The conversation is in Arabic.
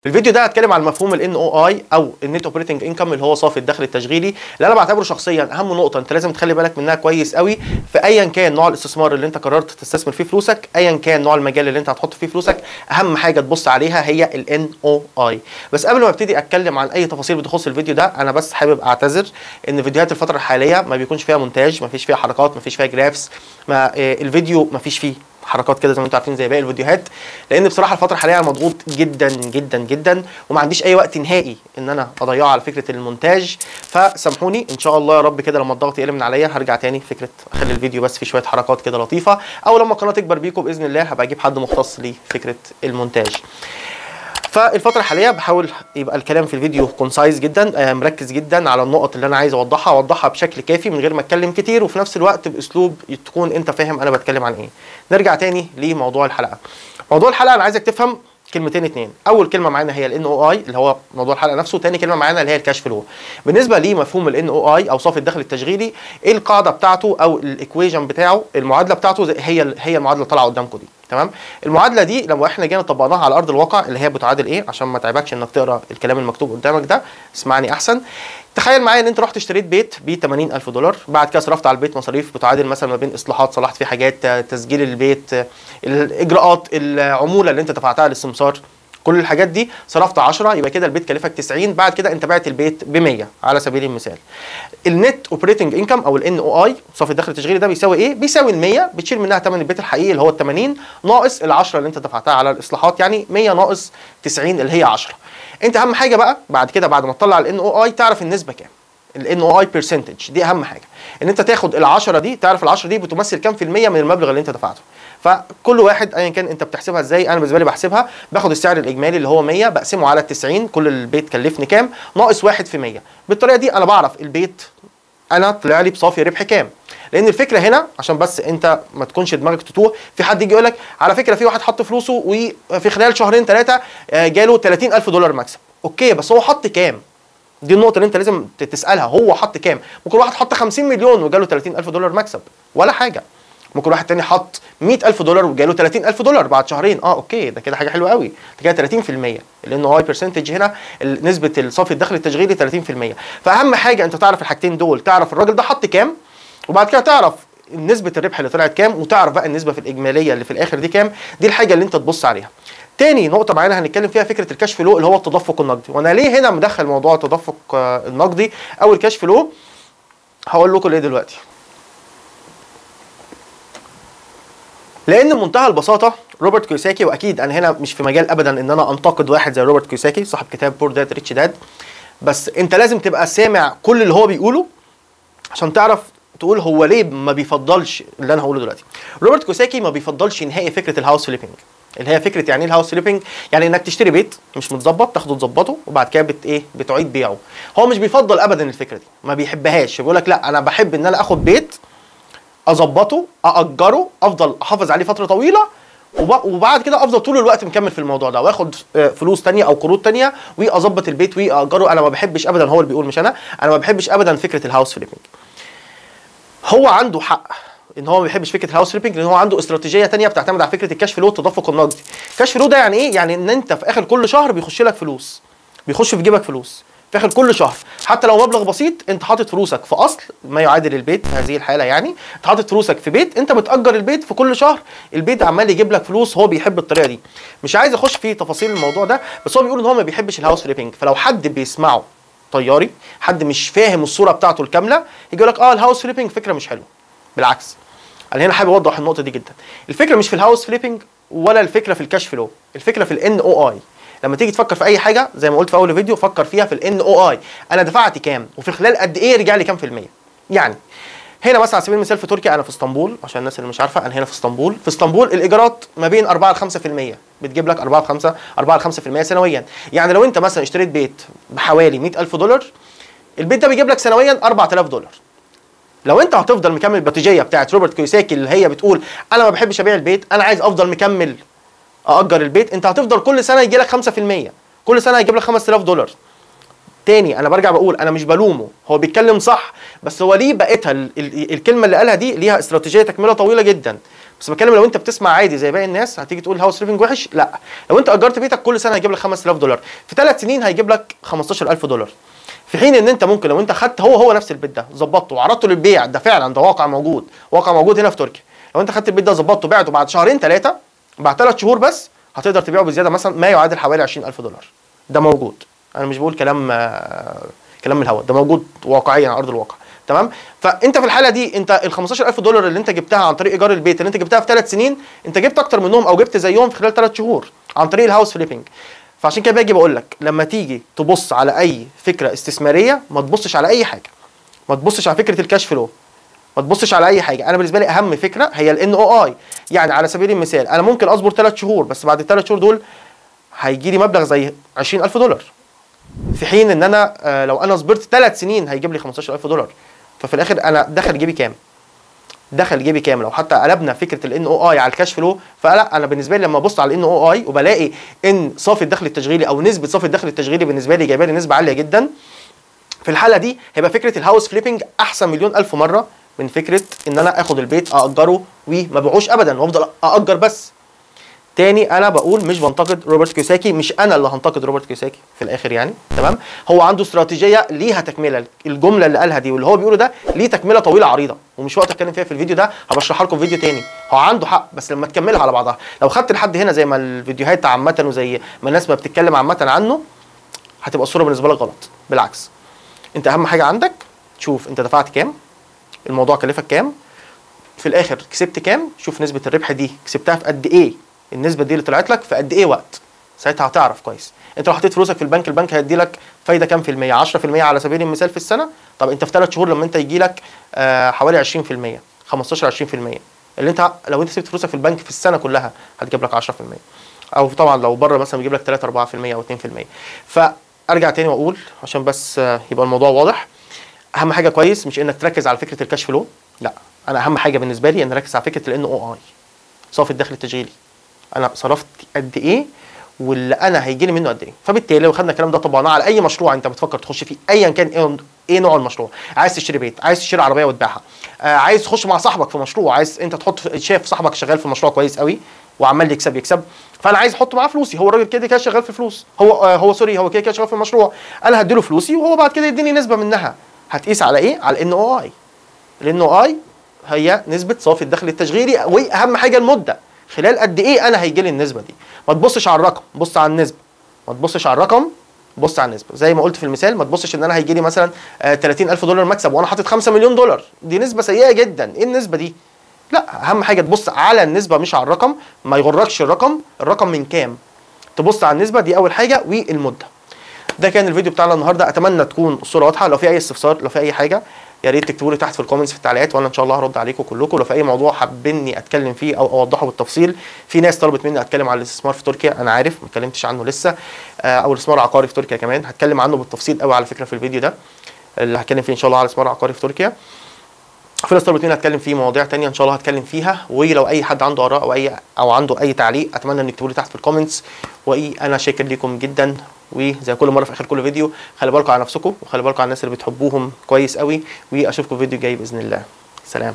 في الفيديو ده هتكلم عن مفهوم ال NOI او النت اوبريتنج انكم اللي هو صافي الدخل التشغيلي، اللي انا بعتبره شخصيا اهم نقطه انت لازم تخلي بالك منها كويس قوي في ايا كان نوع الاستثمار اللي انت قررت تستثمر فيه فلوسك، ايا كان نوع المجال اللي انت هتحط فيه فلوسك. اهم حاجه تبص عليها هي ال NOI. بس قبل ما ابتدي اتكلم عن اي تفاصيل بتخص الفيديو ده، انا بس حابب اعتذر ان فيديوهات الفتره الحاليه ما بيكونش فيها مونتاج، ما فيش فيها حركات، ما فيش فيها جرافس، الفيديو ما فيش فيه حركات كده زي ما انتم عارفين زي باقي الفيديوهات، لان بصراحه الفتره الحاليه انا مضغوط جدا جدا جدا وما عنديش اي وقت نهائي ان انا اضيعه على فكره المونتاج. فسامحوني ان شاء الله يا رب كده لما الضغط يقل من عليا هرجع تاني فكره اخلي الفيديو بس فيه شويه حركات كده لطيفه، او لما القناه تكبر بيكم باذن الله هبقى اجيب حد مختص لفكره المونتاج. فالفترة الحالية بحاول يبقى الكلام في الفيديو كونسايز جدا، مركز جدا على النقط اللي انا عايز اوضحها بشكل كافي من غير ما اتكلم كتير، وفي نفس الوقت باسلوب تكون انت فاهم انا بتكلم عن ايه. نرجع تاني لموضوع الحلقة. موضوع الحلقة انا عايزك تفهم كلمتين اتنين. اول كلمه معانا هي ال NOI اللي هو موضوع الحلقه نفسه، تاني كلمه معانا اللي هي الكاش فلو. بالنسبه لمفهوم ال NOI او صافي الدخل التشغيلي، ايه القاعده بتاعته او الايكويشن بتاعه، المعادله بتاعته هي المعادله اللي طالعه قدامكم دي، تمام؟ المعادله دي لما احنا جينا طبقناها على ارض الواقع اللي هي بتعادل ايه، عشان ما تعبكش انك تقرا الكلام المكتوب قدامك ده، اسمعني احسن. تخيل معايا ان انت رحت اشتريت بيت ب $80,000، بعد كده صرفت على البيت مصاريف بتعادل مثلا ما بين اصلاحات صلحت فيه حاجات، تسجيل البيت، الاجراءات، العموله اللي انت دفعتها للسمسار، كل الحاجات دي صرفت 10، يبقى كده البيت كلفك 90. بعد كده انت بعت البيت ب 100 على سبيل المثال. النت اوبريتنج انكم او ال NOI صافي الدخل التشغيلي ده بيساوي ايه؟ بيساوي ال 100 بتشيل منها ثمن البيت الحقيقي اللي هو ال 80 ناقص ال 10 اللي انت دفعتها على الاصلاحات، يعني 100 ناقص 90 اللي هي 10. انت اهم حاجه بقى بعد كده بعد ما تطلع ال NOI تعرف النسبه كام. ال NOI percentage دي اهم حاجه، ان انت تاخد ال 10 دي، تعرف ال 10 دي بتمثل كام في المية من المبلغ اللي انت دفعته. فكل واحد ايا كان انت بتحسبها ازاي، انا بالنسبه لي بحسبها باخد السعر الاجمالي اللي هو 100 بقسمه على 90، كل البيت كلفني كام ناقص 1%. بالطريقه دي انا بعرف البيت انا طلع لي بصافي ربح كام. لان الفكره هنا عشان بس انت ما تكونش دماغك تتوه، في حد يجي يقول لك على فكره في واحد حط فلوسه وفي خلال شهرين ثلاثه جاله $30,000 مكسب. اوكي، بس هو حط كام؟ دي النقطة اللي انت لازم تسألها، هو حط كام؟ ممكن واحد حط 50 مليون وجاله $30,000 مكسب ولا حاجة. ممكن واحد تاني حط $100,000 وجاله $30,000 بعد شهرين، اوكي ده كده حاجة حلوة قوي، ده كده 30%، لأن هو برسنتج هنا نسبة الصافي الدخل التشغيلي 30%. فأهم حاجة انت تعرف الحاجتين دول، تعرف الراجل ده حط كام، وبعد كده تعرف نسبة الربح اللي طلعت كام، وتعرف بقى النسبة في الإجمالية اللي في الآخر دي كام. دي الحاجة اللي انت تبص عليها. تاني نقطة معانا هنتكلم فيها فكرة الكاش فلو اللي هو التدفق النقدي. وانا ليه هنا مدخل موضوع التدفق النقدي او الكاش فلو؟ هقول لكم ليه دلوقتي. لان بمنتهى البساطة روبرت كيوساكي، واكيد انا هنا مش في مجال ابدا ان انا انتقد واحد زي روبرت كيوساكي صاحب كتاب بور داد ريتش داد، بس انت لازم تبقى سامع كل اللي هو بيقوله عشان تعرف تقول هو ليه ما بيفضلش اللي انا هقوله دلوقتي. روبرت كيوساكي ما بيفضلش نهائي فكرة الهاوس فليبنج، اللي هي فكره يعني ايه الهاوس فليبنج؟ يعني انك تشتري بيت مش متظبط تاخده تظبطه وبعد كده بتعيد بيعه. هو مش بيفضل ابدا الفكره دي، ما بيحبهاش، بيقول لك لا انا بحب ان انا اخد بيت اظبطه ااجره افضل احافظ عليه فتره طويله، وبعد كده افضل طول الوقت مكمل في الموضوع ده واخد فلوس ثانيه او قروض ثانيه واظبط البيت واجره. انا ما بحبش ابدا، هو اللي بيقول مش انا ما بحبش ابدا فكره الهاوس فليبنج. هو عنده حق ان هو ما بيحبش فكره الهاوس فليبنج، لان هو عنده استراتيجيه ثانيه بتعتمد على فكره الكاش فلو التدفق النقدي. الكاش فلو ده يعني ايه؟ يعني ان انت في اخر كل شهر بيخش لك فلوس، بيخش في جيبك فلوس في اخر كل شهر، حتى لو مبلغ بسيط. انت حاطط فلوسك في اصل ما يعادل البيت في هذه الحاله، يعني انت حاطط فلوسك في بيت، انت بتاجر البيت في كل شهر، البيت عمال يجيب لك فلوس. هو بيحب الطريقه دي. مش عايز اخش في تفاصيل الموضوع ده، بس هو بيقول ان هو ما بيحبش الهاوس فليبنج. فلو حد بيسمعه طياري، حد مش فاهم الصوره بتاعته الكامله، يجي يقول لك الهاوس فليبنج فكره مش حلوه. بالعكس، انا هنا حابب اوضح النقطه دي جدا. الفكره مش في الهاوس فليبنج ولا الفكره في الكاش فلو، الفكره في ال NOI. لما تيجي تفكر في اي حاجه زي ما قلت في اول فيديو، فكر فيها في ال NOI، انا دفعت كام وفي خلال قد ايه رجع لي كام في الميه. يعني هنا مثلا على سبيل المثال في تركيا، انا في اسطنبول عشان الناس اللي مش عارفه، انا هنا في اسطنبول. في اسطنبول الايجارات ما بين 4 ل 5%، بتجيب لك 4 ل 5% سنويا. يعني لو انت مثلا اشتريت بيت بحوالي $100,000، البيت ده بيجيب لك سنويا $4,000. لو انت هتفضل مكمل الاستراتيجيه بتاعت روبرت كيوساكي اللي هي بتقول انا ما بحبش ابيع البيت، انا عايز افضل مكمل ااجر البيت، انت هتفضل كل سنه يجي لك 5%، كل سنه هيجيب لك $5,000. تاني انا برجع بقول انا مش بلومه، هو بيتكلم صح، بس هو ليه بقيتها الكلمه اللي قالها دي ليها استراتيجيه تكمله طويله جدا. بس بتكلم لو انت بتسمع عادي زي باقي الناس هتيجي تقول هاوس فليبنج وحش، لا. لو انت اجرت بيتك كل سنه هيجيب لك $5000، في 3 سنين هيجيب لك $15000. في حين ان انت ممكن لو انت خدت هو نفس البيت ده ظبطته وعرضته للبيع، ده فعلا ده واقع موجود، واقع موجود هنا في تركيا. لو انت خدت البيت ده ظبطته بعته بعد شهرين 3، بعد 3 شهور بس هتقدر تبيعه بزياده مثلا ما يعادل حوالي $20000. ده موجود، انا مش بقول كلام من الهوا، ده موجود واقعيا على ارض الواقع. تمام. فانت في الحاله دي انت ال $15000 اللي انت جبتها عن طريق ايجار البيت اللي انت جبتها في 3 سنين، انت جبت اكتر منهم او جبت زيهم في خلال 3 شهور عن طريق الهاوس فليبنج. فعشان كده باجي بقول لك لما تيجي تبص على اي فكره استثماريه ما تبصش على اي حاجه، ما تبصش على فكره الكاش فلو، ما تبصش على اي حاجه. انا بالنسبه لي اهم فكره هي الان او اي. يعني على سبيل المثال انا ممكن اصبر 3 شهور، بس بعد ال3 شهور دول هيجي لي مبلغ زي $20000، في حين ان انا لو انا صبرت 3 سنين هيجيب لي $15000. ففي الاخر انا دخل جيبي كام؟ دخل جيبي كام؟ لو حتى قلبنا فكره الان او اي على الكاش فلو، فلا انا بالنسبه لي لما ابص على الان او اي وبلاقي ان صافي الدخل التشغيلي او نسبه صافي الدخل التشغيلي بالنسبه لي جايبه لي نسبه عاليه جدا، في الحاله دي هيبقى فكره الهاوس فليبنج احسن مليون الف مره من فكره ان انا اخد البيت ااجره وما بيعوش ابدا وافضل ااجر بس. تاني انا بقول مش بنتقد روبرت كيوساكي، مش انا اللي هنتقد روبرت كيوساكي في الاخر يعني. تمام. هو عنده استراتيجيه ليها تكمله، الجمله اللي قالها دي واللي هو بيقوله ده ليه تكمله طويله عريضه ومش وقت اتكلم فيها في الفيديو ده، هبشرحها لكم في فيديو تاني. هو عنده حق بس لما تكملها على بعضها، لو خدت لحد هنا زي ما الفيديوهات عامه وزي ما الناس ما بتتكلم عامه عنه هتبقى الصوره بالنسبه لك غلط. بالعكس، انت اهم حاجه عندك تشوف انت دفعت كام، الموضوع كلفك كام، في الاخر كسبت كام، شوف نسبه الربح دي كسبتها في قد ايه، النسبه دي اللي طلعت لك في قد ايه وقت، ساعتها هتعرف كويس. انت لو حطيت فلوسك في البنك، البنك هيدي لك فايده كام في الميه؟ 10% على سبيل المثال في السنه. طب انت في 3 شهور لما انت يجي لك حوالي 20%، 15 20%، اللي انت لو انت سبت فلوسك في البنك في السنه كلها هتجيب لك 10%، او طبعا لو بره مثلا بيجيب لك 3 4% او 2%. فارجع تاني واقول عشان بس يبقى الموضوع واضح، اهم حاجه كويس مش انك تركز على فكره الكاش فلو، لا، انا اهم حاجه بالنسبه لي ان اركز على فكره الان او اي، صافي الدخل التشغيلي، انا صرفت قد ايه واللي انا هيجي لي منه قد ايه. فبالتالي لو خدنا الكلام ده طبقناه على اي مشروع انت بتفكر تخش فيه ايا كان ايه نوع المشروع، عايز تشتري بيت، عايز تشتري عربيه وتبيعها، عايز تخش مع صاحبك في مشروع، عايز انت تحط، شايف صاحبك شغال في مشروع كويس قوي وعمال يكسب، فانا عايز احط معاه فلوسي، هو الراجل كده شغال في فلوس، هو كده شغال في المشروع، انا هديله فلوسي وهو بعد كده يديني نسبه منها. هتقيس على ايه؟ على الان او اي. الان او اي هي نسبه صافي الدخل التشغيلي، واهم حاجه المده، خلال قد ايه انا هيجي لي النسبه دي. ما تبصش على الرقم، بص على النسبه. ما تبصش على الرقم، بص على النسبه. زي ما قلت في المثال، ما تبصش ان انا هيجي لي مثلا $30000 مكسب وانا حاطط $5 مليون، دي نسبه سيئه جدا، ايه النسبه دي؟ لا، اهم حاجه تبص على النسبه مش على الرقم، ما يغركش الرقم من كام، تبص على النسبه دي اول حاجه والمده. ده كان الفيديو بتاعنا النهارده، اتمنى تكون الصوره واضحه. لو في اي استفسار، لو في اي حاجه، يا ريت تكتبوا لي تحت في الكومنتس في التعليقات، وانا ان شاء الله هرد عليكم كلكم. لو في اي موضوع حابيني اتكلم فيه او اوضحه بالتفصيل، في ناس طلبت مني اتكلم على الاستثمار في تركيا، انا عارف ما اتكلمتش عنه لسه، او الاستثمار العقاري في تركيا كمان هتكلم عنه بالتفصيل قوي على فكره في الفيديو ده اللي هتكلم فيه ان شاء الله على الاستثمار العقاري في تركيا. في ناس طلبت مني اتكلم فيه مواضيع ثانيه ان شاء الله هتكلم فيها. ولو اي حد عنده اراء او عنده اي تعليق، اتمنى ان يكتبوا لي تحت في الكومنتس، وانا شاكر ليكم جدا. وزي كل مره في اخر كل فيديو، خلي بالكم على نفسكم وخلي بالكم على الناس اللي بتحبوهم كويس قوي، واشوفكم في فيديو جاي باذن الله. سلام.